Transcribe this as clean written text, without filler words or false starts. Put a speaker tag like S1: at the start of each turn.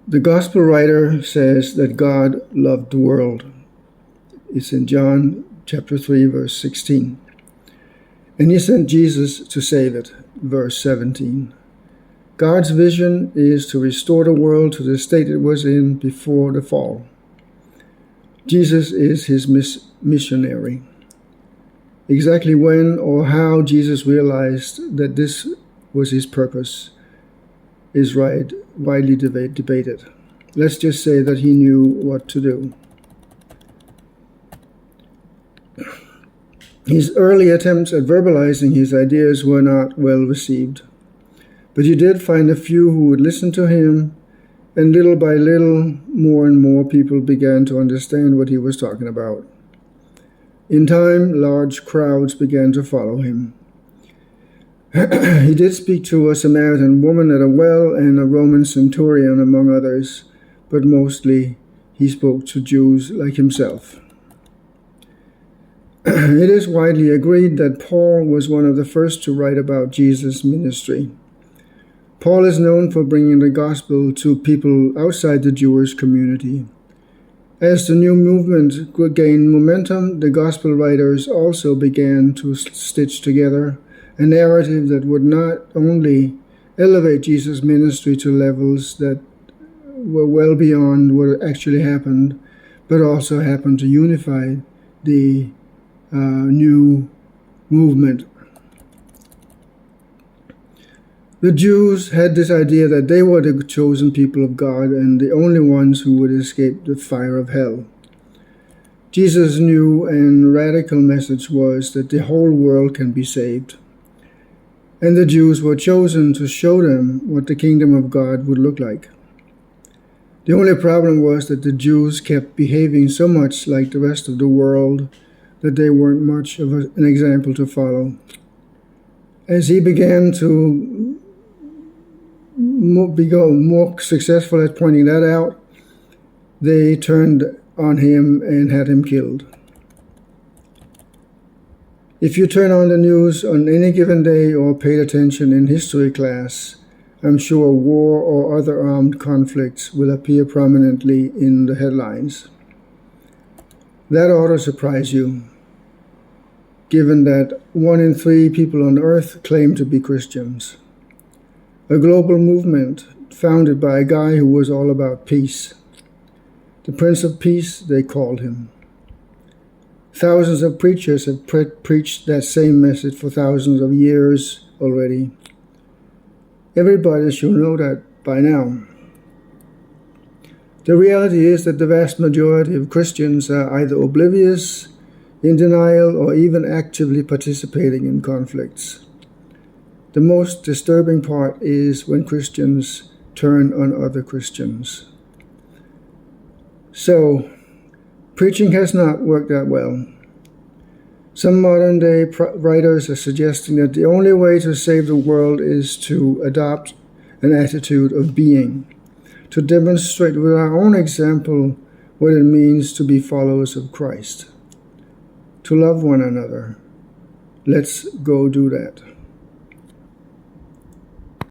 S1: The gospel writer says that God loved the world. It's in John chapter 3, verse 16. And he sent Jesus to save it, verse 17. God's vision is to restore the world to the state it was in before the fall. Jesus is his missionary. Exactly when or how Jesus realized that this was his purpose is widely debated. Let's just say that he knew what to do. His early attempts at verbalizing his ideas were not well received, but he did find a few who would listen to him, and little by little, more and more people began to understand what he was talking about. In time, large crowds began to follow him. He did speak to a Samaritan woman at a well and a Roman centurion, among others, but mostly he spoke to Jews like himself. It is widely agreed that Paul was one of the first to write about Jesus' ministry. Paul is known for bringing the gospel to people outside the Jewish community. As the new movement gained momentum, the gospel writers also began to stitch together a narrative that would not only elevate Jesus' ministry to levels that were well beyond what actually happened, but also happened to unify the new movement. The Jews had this idea that they were the chosen people of God and the only ones who would escape the fire of hell. Jesus' new and radical message was that the whole world can be saved. And the Jews were chosen to show them what the kingdom of God would look like. The only problem was that the Jews kept behaving so much like the rest of the world that they weren't much of an example to follow. As he began to become more successful at pointing that out, they turned on him and had him killed. If you turn on the news on any given day or paid attention in history class, I'm sure war or other armed conflicts will appear prominently in the headlines. That ought to surprise you, given that 1 in 3 people on earth claim to be Christians. A global movement founded by a guy who was all about peace. The Prince of Peace, they called him. Thousands of preachers have preached that same message for thousands of years already. Everybody should know that by now. The reality is that the vast majority of Christians are either oblivious, in denial, or even actively participating in conflicts. The most disturbing part is when Christians turn on other Christians. So, preaching has not worked that well. Some modern-day writers are suggesting that the only way to save the world is to adopt an attitude of being, to demonstrate with our own example what it means to be followers of Christ, to love one another. Let's go do that.